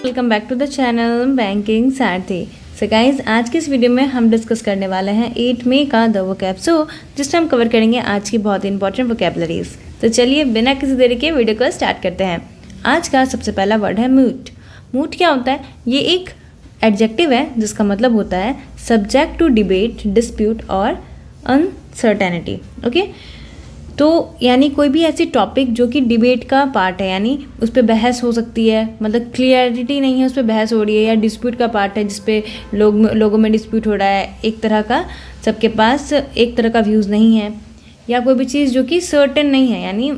Welcome back to the channel banking Sarathi. So guys, आज की इस वीडियो में हम डिस्कस करने वाले हैं 8 मई का द वोकैब जिसमें हम कवर करेंगे आज की बहुत ही इंपॉर्टेंट वोकैबलरीज। तो चलिए बिना किसी देरी के वीडियो को स्टार्ट करते हैं। आज का सबसे पहला वर्ड है मूट। मूट क्या होता है? ये एक एडजेक्टिव है जिसका मतलब होता है सब्जेक्ट टू डिबेट, डिस्प्यूट और अनसर्टेनिटी। ओके, तो यानी कोई भी ऐसी टॉपिक जो कि डिबेट का पार्ट है, यानी उस पर बहस हो सकती है, मतलब क्लियरिटी नहीं है, उस पर बहस हो रही है, या डिस्प्यूट का पार्ट है जिस पे लोगों में डिस्प्यूट हो रहा है, एक तरह का सबके पास एक तरह का व्यूज़ नहीं है, या कोई भी चीज़ जो कि सर्टेन नहीं है यानी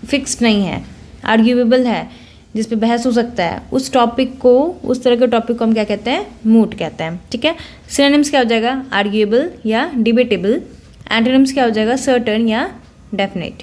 फिक्स्ड नहीं है, आर्ग्यूएबल है, जिस पे बहस हो सकता है, उस टॉपिक को, उस तरह के टॉपिक को हम क्या कहते हैं? मूट कहते हैं। ठीक है, सिनोनिम्स क्या हो जाएगा? आर्ग्यूएबल या डिबेटेबल। एंटोनिम्स क्या हो जाएगा? सर्टेन या डेफिनेट।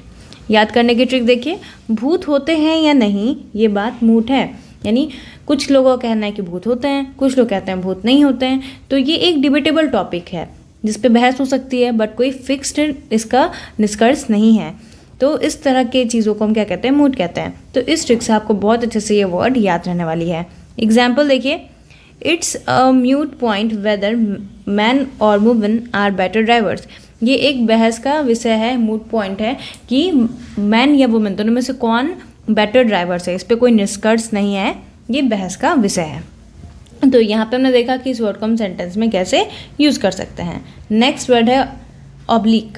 याद करने की ट्रिक देखिए, भूत होते हैं या नहीं ये बात मूट है, यानी कुछ लोगों का कहना है कि भूत होते हैं, कुछ लोग कहते हैं भूत नहीं होते हैं, तो ये एक डिबेटेबल टॉपिक है जिस पे बहस हो सकती है, बट कोई फिक्स्ड इसका निष्कर्ष नहीं है। तो इस तरह के चीज़ों को हम क्या कहते हैं? मूट कहते हैं। तो इस ट्रिक से आपको बहुत अच्छे से ये वर्ड याद रहने वाली है। एग्जाम्पल देखिए, it's a moot point whether man और वुमेन आर बेटर ड्राइवर्स। ये एक बहस का विषय है, मूट पॉइंट है कि मैन या वुमेन दोनों में से कौन बेटर ड्राइवर्स है, इस पर कोई निष्कर्ष नहीं है, ये बहस का विषय है। तो यहाँ पे हमने देखा कि इस वर्ड को हम सेंटेंस में कैसे यूज़ कर सकते हैं। नेक्स्ट वर्ड है ऑब्लिक।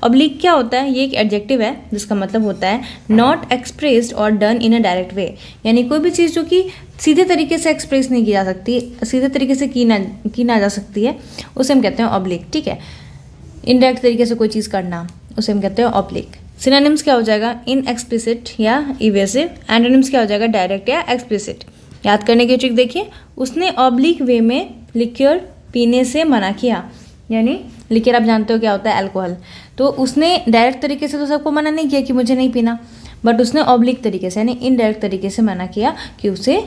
ऑब्लिक क्या होता है? ये एक एडजेक्टिव है जिसका मतलब होता है नॉट एक्सप्रेस्ड और done in a direct way, यानी कोई भी चीज़ जो कि सीधे तरीके से एक्सप्रेस नहीं की जा सकती, सीधे तरीके से की ना जा सकती है, उसे हम कहते हैं ऑब्लिक। ठीक है, इनडायरेक्ट तरीके से कोई चीज़ करना, उसे हम कहते हैं ऑब्लिक। सिनोनिम्स क्या हो जाएगा? इनएक्सप्लिसिट या इवेसिव। एंटोनिम्स क्या हो जाएगा? डायरेक्ट या एक्सप्लिसिट। याद करने की ट्रिक देखिए, उसने ऑब्लिक वे में लिक्योर पीने से मना किया, यानी लिक्योर आप जानते हो क्या होता है? अल्कोहल। तो उसने डायरेक्ट तरीके से तो सबको मना नहीं किया कि मुझे नहीं पीना, बट उसने ऑब्लिक तरीके से यानी इनडायरेक्ट तरीके से मना किया कि उसे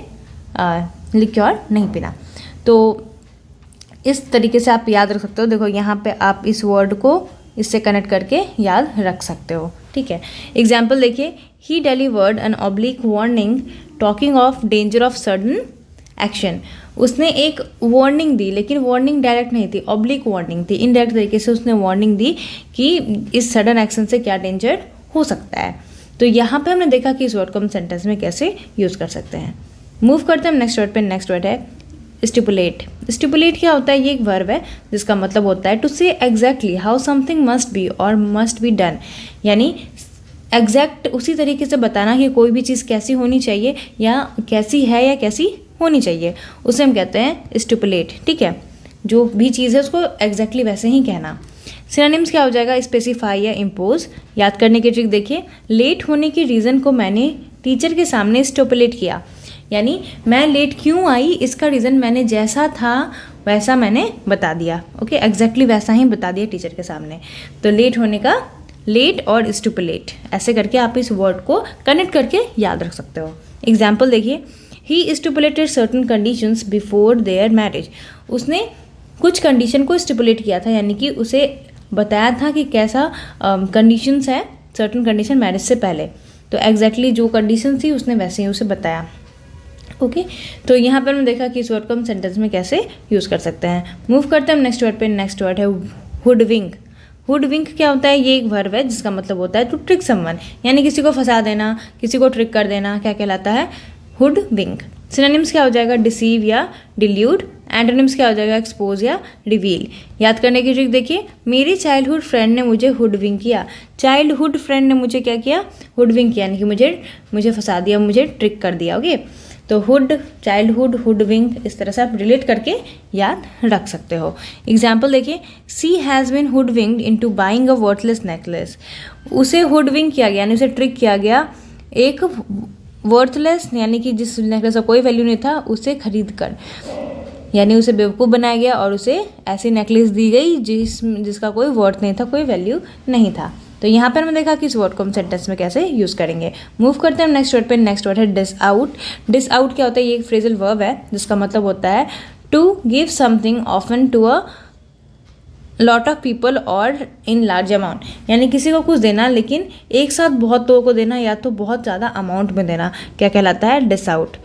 लिक्योर नहीं पीना। तो इस तरीके से आप याद रख सकते हो। देखो यहाँ पे आप इस वर्ड को इससे कनेक्ट करके याद रख सकते हो। ठीक है, एग्जाम्पल देखिए, he delivered an oblique warning talking of danger of sudden action. उसने एक वार्निंग दी, लेकिन वार्निंग डायरेक्ट नहीं थी, ऑब्लिक वार्निंग थी, इनडायरेक्ट तरीके से उसने वार्निंग दी कि इस सडन एक्शन से क्या डेंजर हो सकता है। तो यहाँ पे हमने देखा कि इस वर्ड को हम सेंटेंस में कैसे यूज़ कर सकते हैं। मूव करते हैं हम नेक्स्ट वर्ड पे। नेक्स्ट वर्ड है स्टिपुलेट। स्टिपुलेट क्या होता है? ये एक वर्ब है जिसका मतलब होता है टू से exactly how something must be और मस्ट बी डन, यानी एग्जैक्ट उसी तरीके से बताना कि कोई भी चीज़ कैसी होनी चाहिए, या कैसी है या कैसी होनी चाहिए, उसे हम कहते हैं स्टिपुलेट। ठीक है, जो भी चीज़ है उसको एग्जैक्टली वैसे ही कहना। सिनोनिम्स क्या हो जाएगा? स्पेसिफाई या इम्पोज। याद करने की ट्रिक देखिए, लेट होने की रीज़न को मैंने टीचर के सामने स्टिपुलेट किया, यानी मैं लेट क्यों आई इसका रीज़न मैंने जैसा था वैसा मैंने बता दिया। ओके, एग्जैक्टली वैसा ही बता दिया टीचर के सामने। तो लेट होने का लेट और स्टिपुलेट, ऐसे करके आप इस वर्ड को कनेक्ट करके याद रख सकते हो। एग्जाम्पल देखिए, he stipulated certain conditions before their marriage. उसने कुछ कंडीशन को स्टिपुलेट किया था, यानी कि उसे बताया था कि कैसा कंडीशंस है, सर्टन कंडीशन मैरिज से पहले। तो एग्जैक्टली जो कंडीशन थी उसने वैसे ही उसे बताया। ओके, तो यहाँ पर हमने देखा कि इस वर्ड को हम सेंटेंस में कैसे यूज़ कर सकते हैं। मूव करते हैं हम नेक्स्ट वर्ड पे। नेक्स्ट वर्ड है हुडविंक। हुडविंक क्या होता है? ये एक वर्ब है जिसका मतलब होता है टू ट्रिक समवन, यानी किसी को फंसा देना, किसी को ट्रिक कर देना, क्या कहलाता है? हुडविंक। सिनोनिम्स क्या हो जाएगा? डिसीव या डिल्यूड। एंटोनिम्स क्या हो जाएगा? एक्सपोज या रिवील। याद करने की ट्रिक देखिए, मेरी चाइल्डहुड फ्रेंड ने मुझे हुडविंक किया। चाइल्डहुड फ्रेंड ने मुझे क्या किया? हुडविंक किया, यानी कि मुझे फंसा दिया, मुझे ट्रिक कर दिया। ओके, तो हुड, चाइल्डहुड, हुडविंक, इस तरह से आप रिलेट करके याद रख सकते हो। एग्जाम्पल देखिए, she has been hoodwinked into buying a worthless necklace. उसे हुडविंक किया गया, यानी उसे ट्रिक किया गया एक वर्थलेस, यानी कि जिस नेकलेस का कोई वैल्यू नहीं था, उसे खरीद कर, यानी उसे बेवकूफ़ बनाया गया और उसे ऐसी नेकलेस दी गई जिसका कोई वर्थ नहीं था, कोई वैल्यू नहीं था। तो यहाँ पर हमने देखा कि इस वर्ड को हम सेंटेंस में कैसे यूज़ करेंगे। मूव करते हैं नेक्स्ट वर्ड पे। नेक्स्ट वर्ड है डिस आउट। डिस आउट क्या होता है? ये एक फ्रेजल वर्ब है जिसका मतलब होता है to give something often to a lot of people और इन लार्ज अमाउंट, यानी किसी को कुछ देना लेकिन एक साथ बहुत लोगों को देना या तो बहुत ज़्यादा अमाउंट में देना, क्या कहलाता है? Dish out.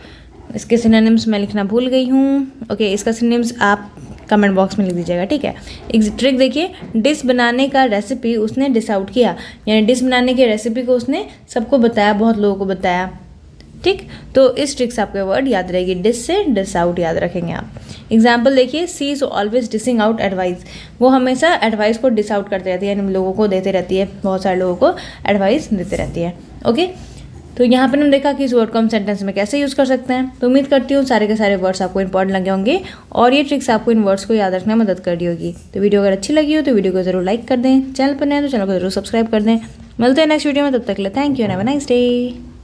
इसके सिनोनिम्स मैं लिखना भूल गई हूँ। ओके, इसका सिनोनिम्स आप कमेंट बॉक्स में लिख दीजिएगा, ठीक है। एक ट्रिक देखिए, डिश बनाने का रेसिपी उसने डिश आउट किया, यानी डिश बनाने की रेसिपी को उसने सबको बताया, बहुत लोगों को बताया, ठीक। तो इस ट्रिक से आपके वर्ड याद रहेगी, डिश से डिश आउट याद रखेंगे आप। एग्जाम्पल देखिए, she is always dishing out advice, वो हमेशा एडवाइस को डिश आउट करते रहती है, यानी लोगों को देते रहती है, बहुत सारे लोगों को एडवाइस देते रहती है। ओके, तो यहाँ पर हम देखा कि इस वर्ड को हम सेंटेंस में कैसे यूज़ कर सकते हैं। तो उम्मीद करती हूँ सारे के सारे वर्ड्स आपको इंपॉर्टेंट लगे होंगे और ये ट्रिक्स आपको इन वर्ड्स को याद रखने में मदद कर दी होगी। तो वीडियो अगर अच्छी लगी हो तो वीडियो को जरूर लाइक कर दें, चैनल पर नए तो चैनल को जरूर सब्सक्राइब कर दें। मिलते हैं नेक्स्ट वीडियो में, तब तक के लिए thank you and have a nice day.